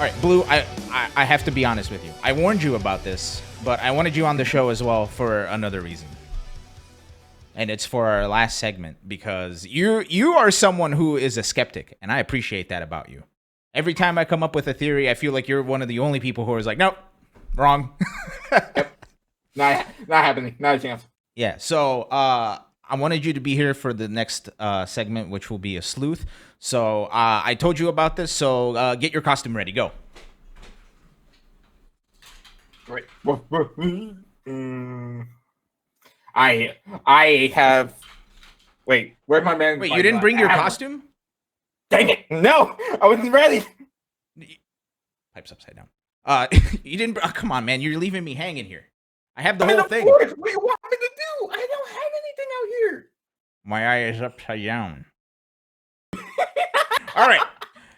All right, Blue, I have to be honest with you. I warned you about this, but I wanted you on the show as well for another reason. And it's for our last segment because you are someone who is a skeptic, and I appreciate that about you. Every time I come up with a theory, I feel like you're one of the only people who is like, nope, wrong. Yep. Not happening. Not a chance. Yeah, so I wanted you to be here for the next segment, which will be a sleuth. So I told you about this, so get your costume ready. Go. Wait. I have... Wait, where's my man? Wait, you didn't bring your costume? Dang it. No, I wasn't ready. Pipes upside down. You didn't... Oh, come on, man. You're leaving me hanging here. I have the I mean, whole thing. What do you want me to do? I don't have anything out here. My eye is upside down. All right.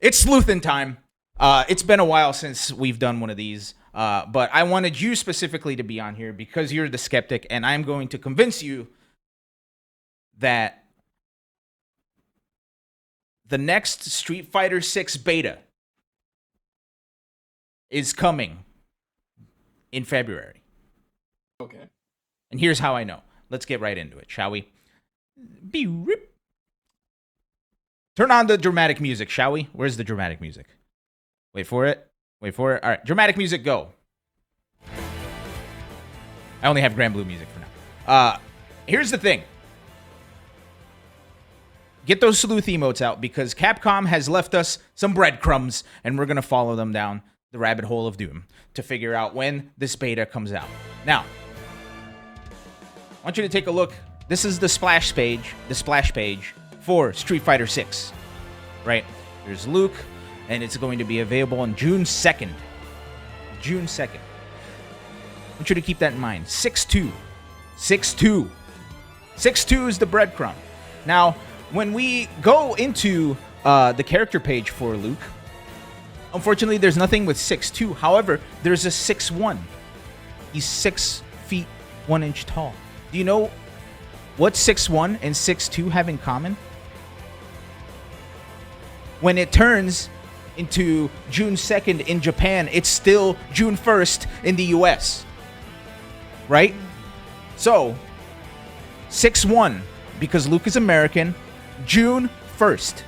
It's sleuthin' time. It's been a while since we've done one of these. But I wanted you specifically to be on here because you're the skeptic, and I'm going to convince you that the next Street Fighter 6 beta is coming in February. Okay. And here's how I know. Let's get right into it, shall we? Be-rip. Turn on the dramatic music, shall we? Where's the dramatic music? Wait for it. Wait for it. All right, dramatic music, go. I only have Grand Blue music for now. Here's the thing. Get those sleuth emotes out because Capcom has left us some breadcrumbs, and we're going to follow them down the rabbit hole of doom to figure out when this beta comes out. Now, I want you to take a look. This is the splash page for Street Fighter 6, right? There's Luke, and it's going to be available on June 2nd. June 2nd. I want you to keep that in mind. 6-2. 6-2. 6-2 is the breadcrumb. Now, when we go into the character page for Luke, unfortunately, there's nothing with 6'2". However, there's a 6'1". He's 6 feet 1 inch tall. Do you know what 6'1" and 6'2" have in common? When it turns into June 2nd in Japan, it's still June 1st in the US. Right? So, 6'1", because Luke is American, June 1st.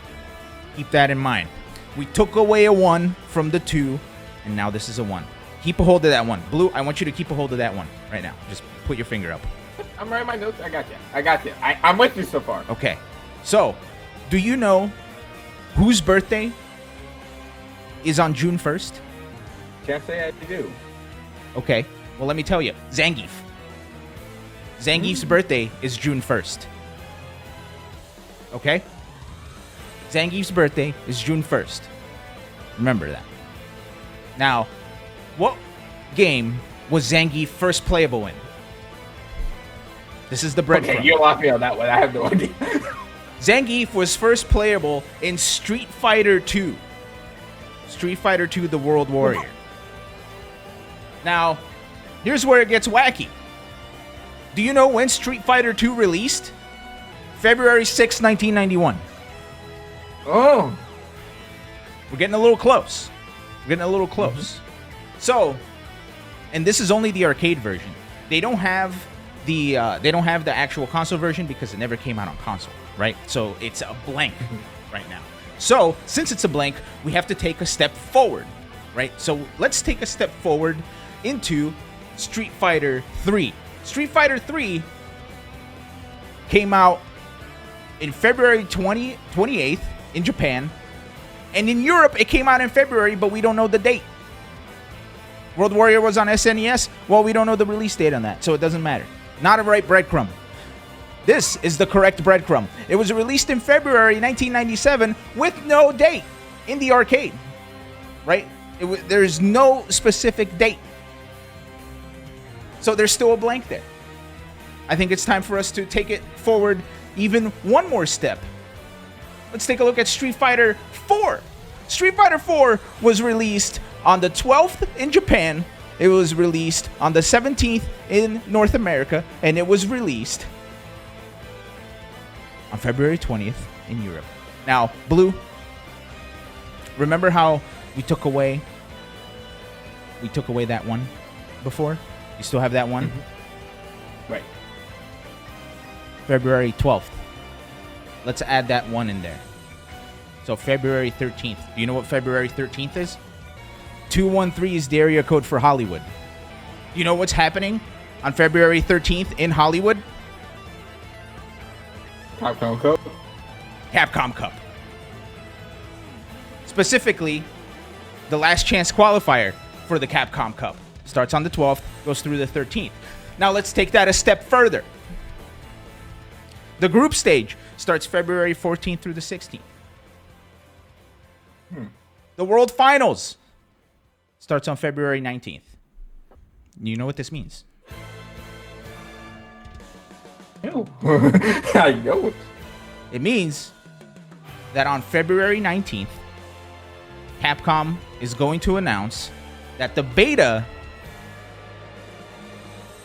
Keep that in mind. We took away a 1 from the 2, and now this is a 1. Keep a hold of that 1. Blue, I want you to keep a hold of that 1 right now. Just put your finger up. I'm writing my notes. I got you. I'm with you so far. Okay. So, do you know whose birthday is on June 1st? Can't say I do. Okay. Well, let me tell you. Zangief. Zangief's birthday is June 1st. Okay? Zangief's birthday is June 1st. Remember that. Now, what game was Zangief first playable in? This is the breadcrumb. Okay, you lost me on that one. I have no idea. Zangief was first playable in Street Fighter 2. Street Fighter 2, The World Warrior. Now, here's where it gets wacky. Do you know when Street Fighter 2 released? February 6, 1991. Oh. We're getting a little close. So, and this is only the arcade version. They don't have the actual console version because it never came out on console, right? So it's a blank right now. So since it's a blank, we have to take a step forward, right? So let's take a step forward into Street Fighter 3. Street Fighter 3 came out in February 28th in Japan. And in Europe, it came out in February, but we don't know the date. World Warrior was on SNES. Well, we don't know the release date on that, so it doesn't matter. Not a right breadcrumb. This is the correct breadcrumb. It was released in February 1997 with no date in the arcade, right? There's no specific date. So there's still a blank there. I think it's time for us to take it forward even one more step. Let's take a look at Street Fighter 4. Street Fighter 4 was released on the 12th in Japan. It was released on the 17th in North America. And it was released on February 20th in Europe. Now, Blue, remember how we took away we took away that one before. You still have that one? Mm-hmm. Right. February 12th. Let's add that one in there. So February 13th. Do you know what February 13th is? 213 is the area code for Hollywood. Do you know what's happening on February 13th in Hollywood? Capcom Cup. Capcom Cup. Specifically, the last chance qualifier for the Capcom Cup. Starts on the 12th, goes through the 13th. Now let's take that a step further. The group stage starts February 14th through the 16th. The World Finals starts on February 19th. You know what this means? No. I know it. It means that on February 19th, Capcom is going to announce that the beta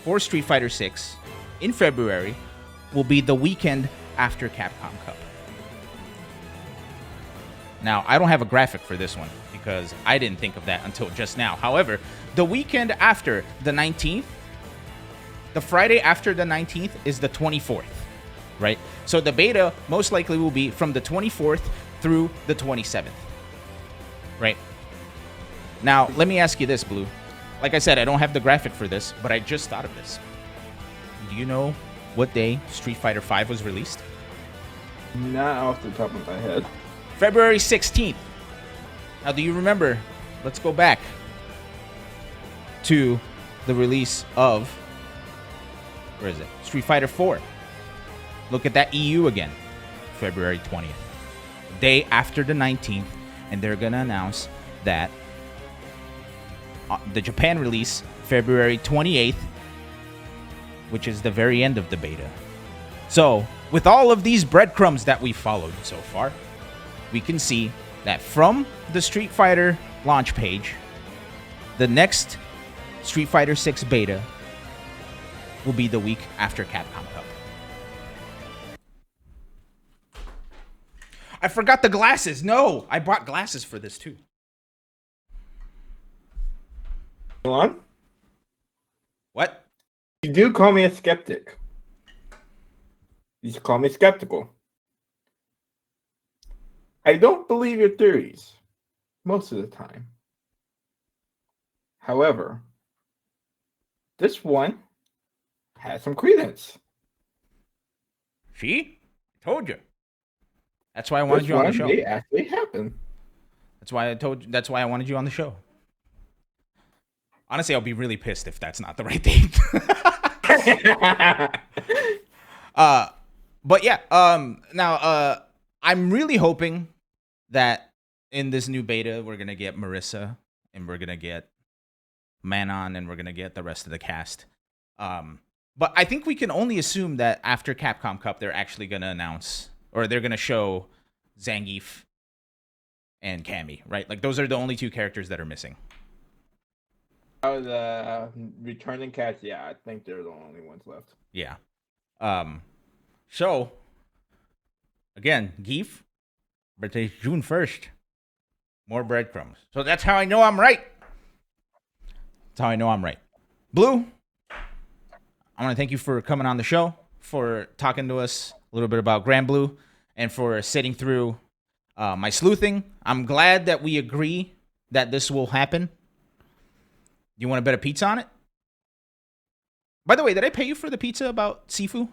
for Street Fighter 6 in February will be the weekend after Capcom Cup. Now, I don't have a graphic for this one because I didn't think of that until just now. However, the weekend after the 19th, the Friday after the 19th is the 24th, right? So the beta most likely will be from the 24th through the 27th, right? Now, let me ask you this, Blue. Like I said, I don't have the graphic for this, but I just thought of this. Do you know what day Street Fighter V was released? Not off the top of my head. February 16th. Now, do you remember? Let's go back to the release of, where is it? Street Fighter 4. Look at that EU again. February 20th. Day after the 19th. And they're going to announce that the Japan release, February 28th, which is the very end of the beta. So, with all of these breadcrumbs that we followed so far, we can see that from the Street Fighter launch page, the next Street Fighter 6 beta will be the week after Capcom Cup. I forgot the glasses. No, I bought glasses for this too. Ilan? What? You do call me a skeptic. You just call me skeptical. I don't believe your theories most of the time. However, this one has some credence. See? I told you. That's why I wanted you on the show. May actually happen. That's why I told you. That's why I wanted you on the show. Honestly, I'll be really pissed if that's not the right date. But yeah. Now, I'm really hoping that in this new beta, we're gonna get Marissa and we're gonna get Manon and we're gonna get the rest of the cast. But I think we can only assume that after Capcom Cup, they're actually gonna announce or they're gonna show Zangief and Cammy, right? Like those are the only two characters that are missing. The returning cast, yeah, I think they're the only ones left. Yeah. So again, Geef, birthday's June 1st. More breadcrumbs. So that's how I know I'm right. That's how I know I'm right. Blue, I want to thank you for coming on the show, for talking to us a little bit about Grand Blue, and for sitting through my sleuthing. I'm glad that we agree that this will happen. You want to bet a pizza on it? By the way, did I pay you for the pizza about Sifu?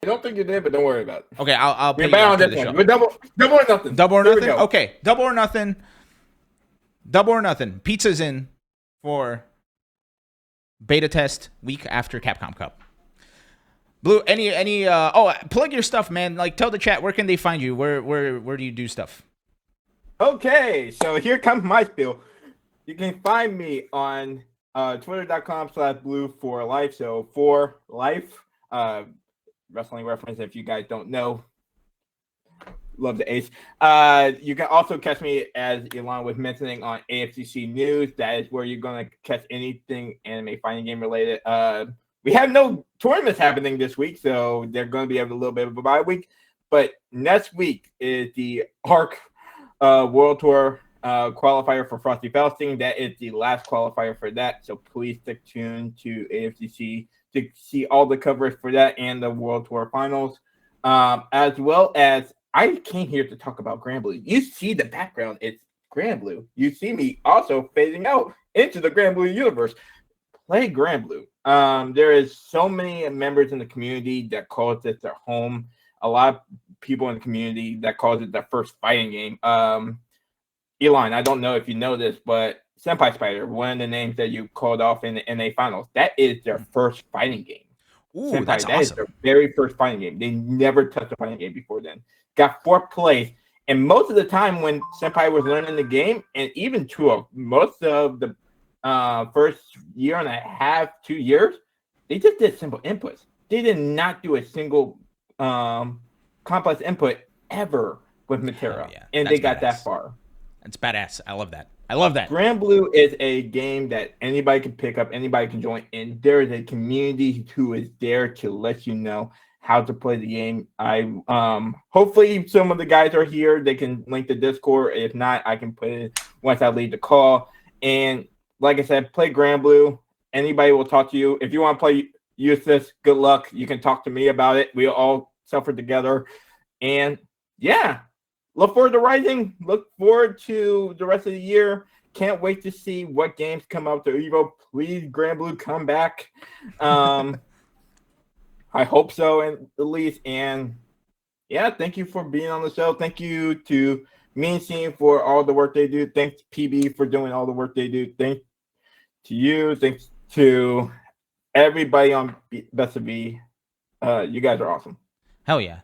I don't think you did, but don't worry about it. Okay, I'll pay you bet on after this the show. one. We're double or nothing. Double or Here we nothing? go. Okay, double or nothing. Double or nothing. Pizza's in for beta test week after Capcom Cup. Blue, any plug your stuff, man. Like tell the chat where can they find you? Where do you do stuff? Okay, so here comes my spiel. You can find me on twitter.com/Bloo4LYFE. So 4LYFE, wrestling reference if you guys don't know. Love the ace. You can also catch me, as Ilan was mentioning, on AFCC News. That is where you're going to catch anything anime fighting game related. We have no tournaments happening this week, so they're going to be a little bit of a bye week. But next week is the ARC World Tour qualifier for Frosty Faustine. That is the last qualifier for that. So please stick tuned to AFCC to see all the coverage for that and the World Tour Finals, as well as I came here to talk about Grand Blue. You see the background; it's Grand Blue. You see me also phasing out into the Grand Blue universe. Play Grand Blue. There is so many members in the community that calls this their home. A lot of people in the community that calls it their first fighting game. Ilan, I don't know if you know this, but Senpai Spider, one of the names that you called off in the NA finals, that is their first fighting game. Ooh, Senpai, that's that is awesome. their very first fighting game. They never touched a fighting game before then. Got fourth place. And most of the time when Senpai was learning the game, and even most of the first year and a half, 2 years, they just did simple inputs. They did not do a single complex input ever with Matera. Yeah. And That's they got badass. that far. That's badass. I love that. I love that. Grand Blue is a game that anybody can pick up, anybody can join, and there is a community who is there to let you know how to play the game. I hopefully some of the guys are here. They can link the Discord. If not, I can put it once I leave the call. And like I said, play Grand Blue. Anybody will talk to you. If you want to play Eustace, good luck. You can talk to me about it. We all suffer together. And yeah. Look forward to Rising. Look forward to the rest of the year. Can't wait to see what games come out to Evo. Please, Grand Blue, come back. I hope so, at least. And yeah, thank you for being on the show. Thank you to Mean Scene for all the work they do. Thanks to PB for doing all the work they do. Thanks to you. Thanks to everybody on Best of V. You guys are awesome. Hell yeah.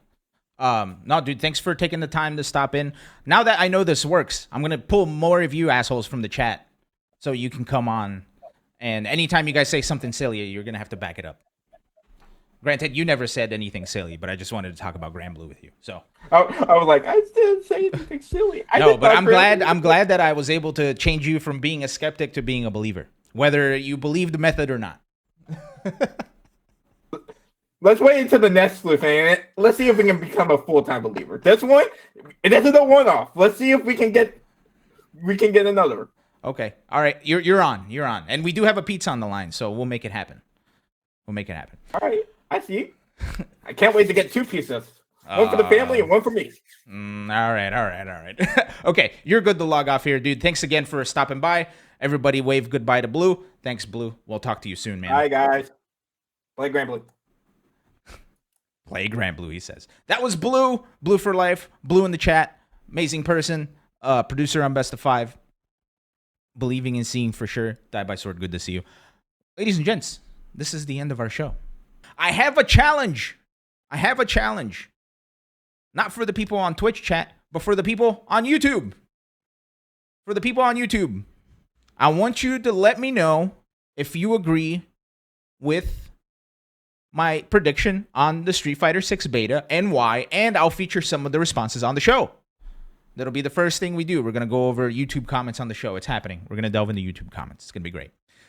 No, dude, thanks for taking the time to stop in. Now that I know this works, I'm going to pull more of you assholes from the chat so you can come on. And anytime you guys say something silly, you're going to have to back it up. Granted, you never said anything silly, but I just wanted to talk about Grand Blue with you. So I was like, I didn't say anything silly. No, but I'm glad that I was able to change you from being a skeptic to being a believer, whether you believe the method or not. Let's wait until the next Blue fan. Let's see if we can become a full-time believer. This one, this is a one-off. Let's see if we can get another. Okay. All right. You're on. You're on. And we do have a pizza on the line, so we'll make it happen. We'll make it happen. All right. I see. I can't wait to get 2 pizzas. One for the family and one for me. All right. Okay. You're good to log off here, dude. Thanks again for stopping by. Everybody wave goodbye to Blue. Thanks, Blue. We'll talk to you soon, man. Bye, guys. Play Grand Blue. Play Grand Blue, he says. That was Blue. Bloo for life. Blue in the chat. Amazing person. Producer on Best of 5. Believing and seeing for sure. Die by sword. Good to see you. Ladies and gents, this is the end of our show. I have a challenge. Not for the people on Twitch chat, but for the people on YouTube. I want you to let me know if you agree with my prediction on the Street Fighter 6 beta and why, and I'll feature some of the responses on the show. That'll be the first thing we do. We're going to go over YouTube comments on the show. It's happening. We're going to delve into YouTube comments. It's going to be great.